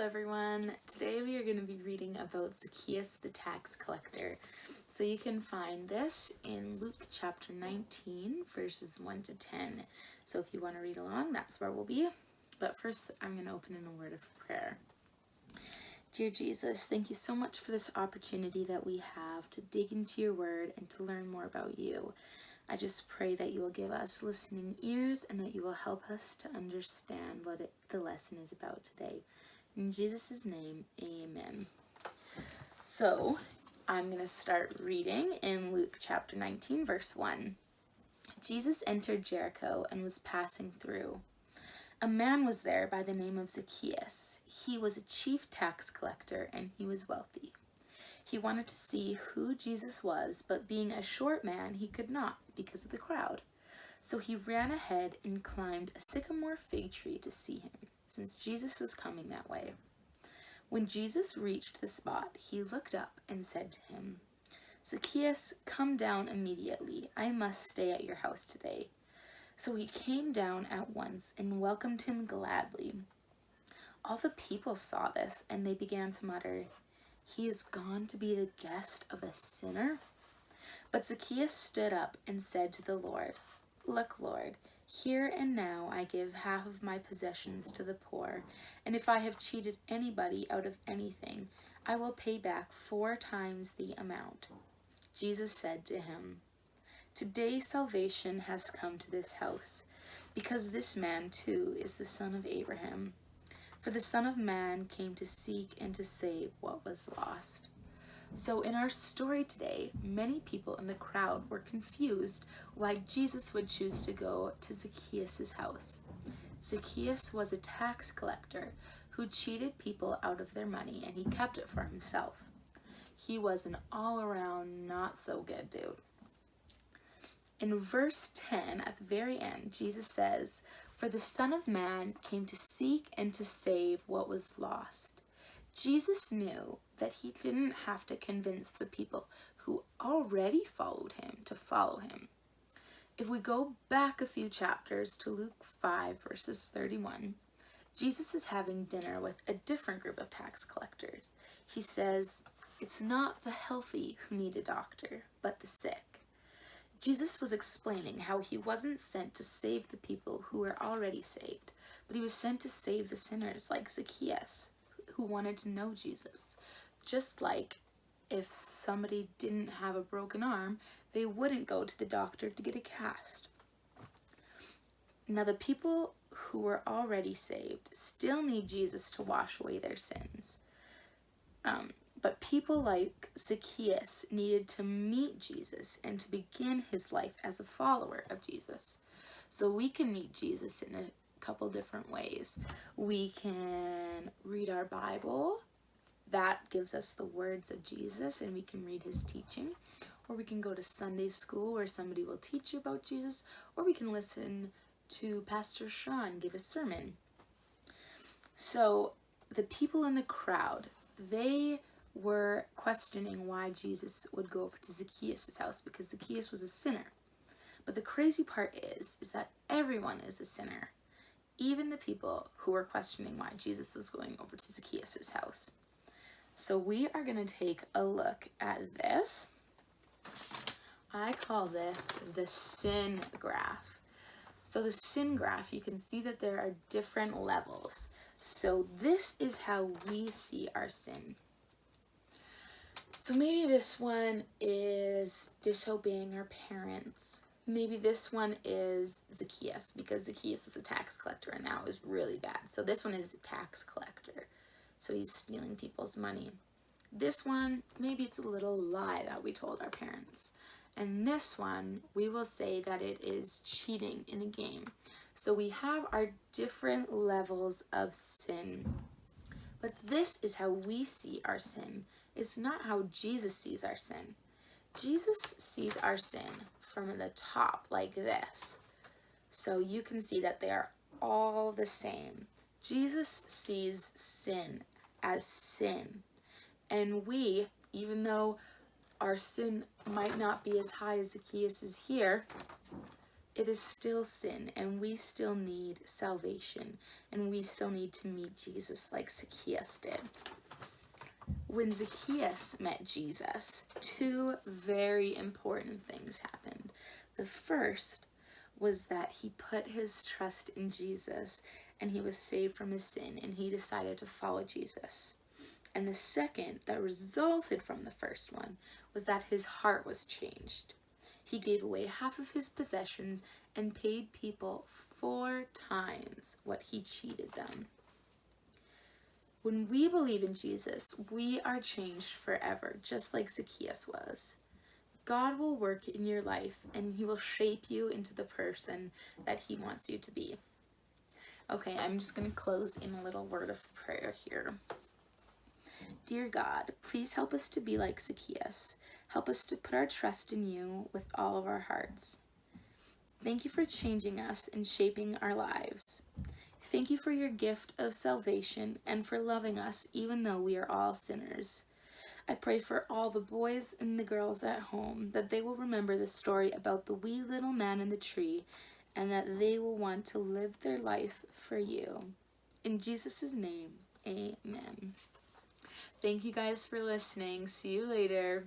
everyone. Today we are going to be reading about Zacchaeus the tax collector. So you can find this in Luke chapter 19 verses 1 to 10. So if you want to read along, that's where we'll be. But first I'm going to open in a word of prayer. Dear Jesus, thank you so much for this opportunity that we have to dig into your word and to learn more about you. I just pray that you will give us listening ears and that you will help us to understand what the lesson is about today. In Jesus' name, amen. So, I'm going to start reading in Luke chapter 19, verse 1. Jesus entered Jericho and was passing through. A man was there by the name of Zacchaeus. He was a chief tax collector and he was wealthy. He wanted to see who Jesus was, but being a short man, he could not because of the crowd. So he ran ahead and climbed a sycamore fig tree to see him, since Jesus was coming that way. When Jesus reached the spot, he looked up and said to him, "Zacchaeus, come down immediately. I must stay at your house today." So he came down at once and welcomed him gladly. All the people saw this, and they began to mutter, "He is gone to be the guest of a sinner?" But Zacchaeus stood up and said to the Lord, "Look, Lord, here and now I give half of my possessions to the poor, and if I have cheated anybody out of anything, I will pay back 4 times the amount." Jesus said to him, "Today salvation has come to this house, because this man too is the son of Abraham. For the Son of Man came to seek and to save what was lost." So in our story today, many people in the crowd were confused why Jesus would choose to go to Zacchaeus' house. Zacchaeus was a tax collector who cheated people out of their money and he kept it for himself. He was an all-around not so good dude. In verse 10, at the very end, Jesus says, "For the Son of Man came to seek and to save what was lost." Jesus knew that he didn't have to convince the people who already followed him to follow him. If we go back a few chapters to Luke 5, verses 31, Jesus is having dinner with a different group of tax collectors. He says, "It's not the healthy who need a doctor, but the sick." Jesus was explaining how he wasn't sent to save the people who were already saved, but he was sent to save the sinners like Zacchaeus, who wanted to know Jesus. Just like if somebody didn't have a broken arm, they wouldn't go to the doctor to get a cast. Now the people who were already saved still need Jesus to wash away their sins. But people like Zacchaeus needed to meet Jesus and to begin his life as a follower of Jesus. So we can meet Jesus in a couple different ways. We can read our Bible. That gives us the words of Jesus and we can read his teaching. Or we can go to Sunday school where somebody will teach you about Jesus. Or we can listen to Pastor Sean give a sermon. So the people in the crowd, they were questioning why Jesus would go over to Zacchaeus' house because Zacchaeus was a sinner. But the crazy part is that everyone is a sinner, even the people who were questioning why Jesus was going over to Zacchaeus' house. So we are going to take a look at this. I call this the sin graph. So the sin graph, you can see that there are different levels. So this is how we see our sin. So maybe this one is disobeying our parents. Maybe this one is Zacchaeus, because Zacchaeus was a tax collector and that was really bad. So this one is a tax collector. So he's stealing people's money. This one, maybe it's a little lie that we told our parents. And this one, we will say that it is cheating in a game. So we have our different levels of sin. But this is how we see our sin. It's not how Jesus sees our sin. Jesus sees our sin from the top like this. So you can see that they are all the same. Jesus sees sin as sin. And we, even though our sin might not be as high as Zacchaeus is here, it is still sin, and we still need salvation, and we still need to meet Jesus like Zacchaeus did. When Zacchaeus met Jesus, two very important things happened. The first was that he put his trust in Jesus, and he was saved from his sin, and he decided to follow Jesus. And the second that resulted from the first one was that his heart was changed. He gave away half of his possessions and paid people 4 times what he cheated them. When we believe in Jesus, we are changed forever, just like Zacchaeus was. God will work in your life, and he will shape you into the person that he wants you to be. Okay, I'm just going to close in a little word of prayer here. Dear God, please help us to be like Zacchaeus. Help us to put our trust in you with all of our hearts. Thank you for changing us and shaping our lives. Thank you for your gift of salvation and for loving us even though we are all sinners. I pray for all the boys and the girls at home that they will remember the story about the wee little man in the tree and that they will want to live their life for you. In Jesus' name, amen. Thank you guys for listening. See you later.